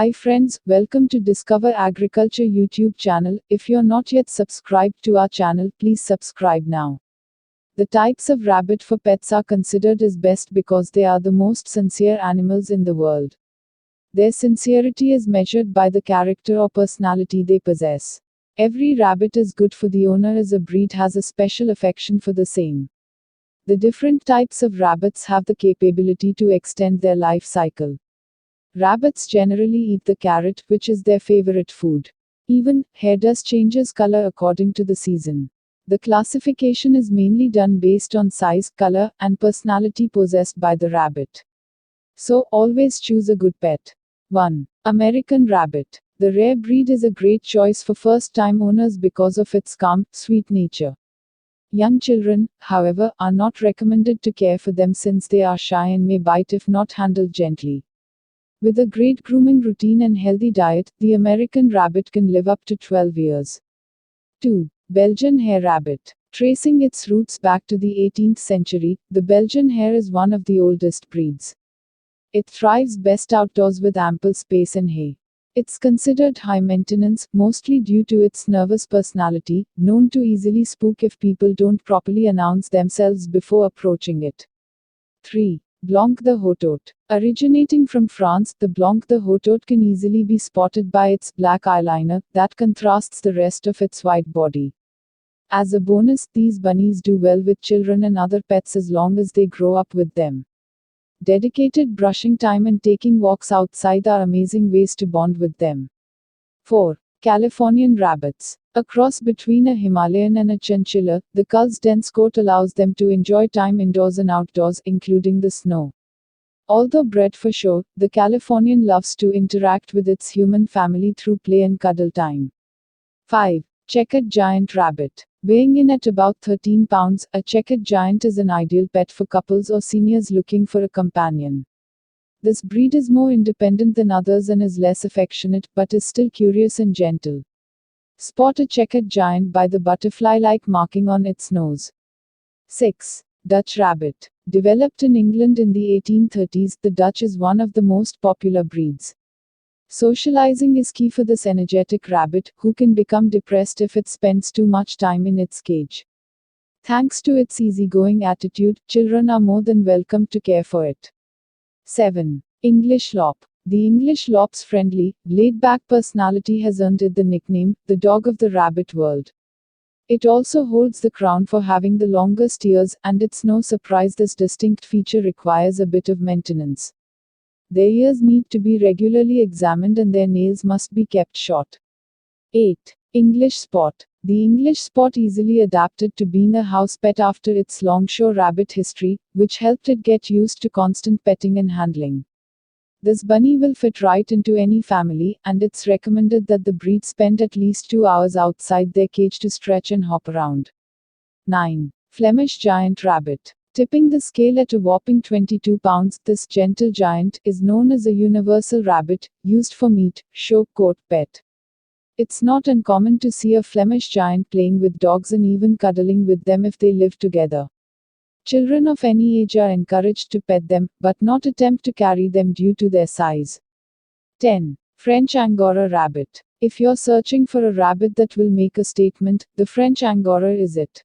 Hi friends, welcome to Discover Agriculture YouTube channel. If you're not yet subscribed to our channel, please subscribe now. The types of rabbit for pets are considered as best because they are the most sincere animals in the world. Their sincerity is measured by the character or personality they possess. Every rabbit is good for the owner as a breed has a special affection for the same. The different types of rabbits have the capability to extend their life cycle. Rabbits generally eat the carrot, which is their favorite food. Even, hair does changes color according to the season. The classification is mainly done based on size, color, and personality possessed by the rabbit. So, always choose a good pet. 1. American Rabbit. The rare breed is a great choice for first-time owners because of its calm, sweet nature. Young children, however, are not recommended to care for them since they are shy and may bite if not handled gently. With a great grooming routine and healthy diet, the American Rabbit can live up to 12 years. 2. Belgian Hare Rabbit. Tracing its roots back to the 18th century, the Belgian Hare is one of the oldest breeds. It thrives best outdoors with ample space and hay. It's considered high maintenance, mostly due to its nervous personality, known to easily spook if people don't properly announce themselves before approaching it. 3. Blanc de Hotot. Originating from France, the Blanc de Hotot can easily be spotted by its black eyeliner that contrasts the rest of its white body. As a bonus, these bunnies do well with children and other pets as long as they grow up with them. Dedicated brushing time and taking walks outside are amazing ways to bond with them. 4. Californian Rabbits. A cross between a Himalayan and a chinchilla, the cull's dense coat allows them to enjoy time indoors and outdoors, including the snow. Although bred for show, the Californian loves to interact with its human family through play and cuddle time. 5. Checkered Giant Rabbit. Weighing in at about 13 pounds, a checkered giant is an ideal pet for couples or seniors looking for a companion. This breed is more independent than others and is less affectionate, but is still curious and gentle. Spot a checkered giant by the butterfly-like marking on its nose. 6. Dutch Rabbit. Developed in England in the 1830s, the Dutch is one of the most popular breeds. Socializing is key for this energetic rabbit, who can become depressed if it spends too much time in its cage. Thanks to its easygoing attitude, children are more than welcome to care for it. 7. English Lop. The English Lop's friendly, laid-back personality has earned it the nickname, the dog of the rabbit world. It also holds the crown for having the longest ears, and it's no surprise this distinct feature requires a bit of maintenance. Their ears need to be regularly examined and their nails must be kept short. 8. English Spot. The English Spot easily adapted to being a house pet after its longshore rabbit history, which helped it get used to constant petting and handling. This bunny will fit right into any family, and it's recommended that the breed spend at least 2 hours outside their cage to stretch and hop around. 9. Flemish Giant Rabbit. Tipping the scale at a whopping 22 pounds, this gentle giant is known as a universal rabbit, used for meat, show, court, pet. It's not uncommon to see a Flemish giant playing with dogs and even cuddling with them if they live together. Children of any age are encouraged to pet them, but not attempt to carry them due to their size. 10. French Angora Rabbit. If you're searching for a rabbit that will make a statement, the French Angora is it.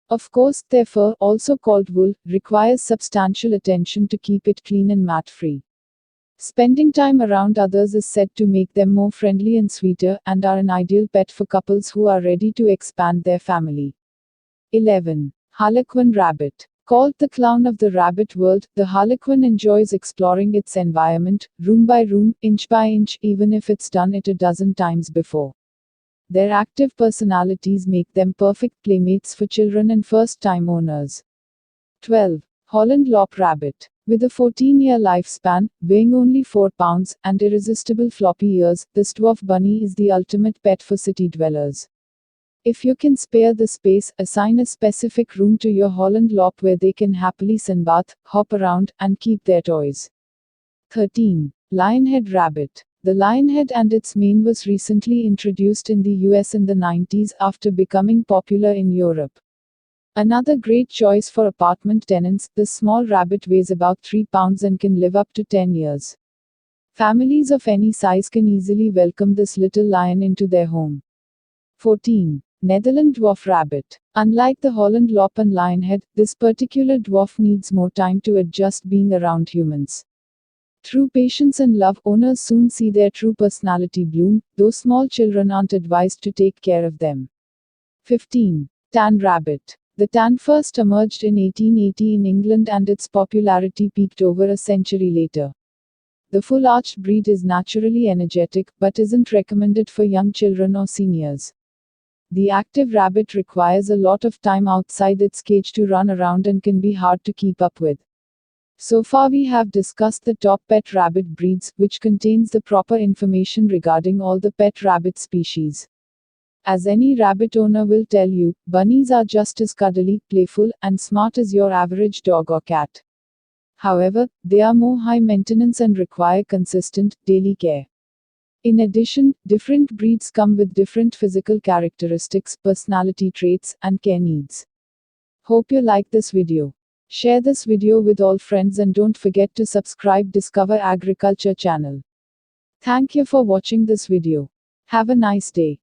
Of course, their fur, also called wool, requires substantial attention to keep it clean and mat-free. Spending time around others is said to make them more friendly and sweeter, and are an ideal pet for couples who are ready to expand their family. 11. Harlequin Rabbit. Called the clown of the rabbit world, the harlequin enjoys exploring its environment, room by room, inch by inch, even if it's done it a dozen times before. Their active personalities make them perfect playmates for children and first-time owners. 12. Holland Lop Rabbit. With a 14-year lifespan, weighing only 4 pounds, and irresistible floppy ears, this dwarf bunny is the ultimate pet for city dwellers. If you can spare the space, assign a specific room to your Holland Lop where they can happily sunbathe, hop around, and keep their toys. 13. Lionhead Rabbit. The lionhead and its mane was recently introduced in the US in the 90s after becoming popular in Europe. Another great choice for apartment tenants, this small rabbit weighs about 3 pounds and can live up to 10 years. Families of any size can easily welcome this little lion into their home. 14. Netherland dwarf rabbit. Unlike the Holland lop and lionhead, this particular dwarf needs more time to adjust being around humans. Through patience and love, owners soon see their true personality bloom, though small children aren't advised to take care of them. 15. Tan rabbit. The tan first emerged in 1880 in England and its popularity peaked over a century later. The full-arched breed is naturally energetic, but isn't recommended for young children or seniors. The active rabbit requires a lot of time outside its cage to run around and can be hard to keep up with. So far we have discussed the top pet rabbit breeds, which contains the proper information regarding all the pet rabbit species. As any rabbit owner will tell you, bunnies are just as cuddly, playful, and smart as your average dog or cat. However, they are more high maintenance and require consistent, daily care. In addition, different breeds come with different physical characteristics, personality traits, and care needs. Hope you like this video. Share this video with all friends and don't forget to subscribe Discover Agriculture channel. Thank you for watching this video. Have a nice day.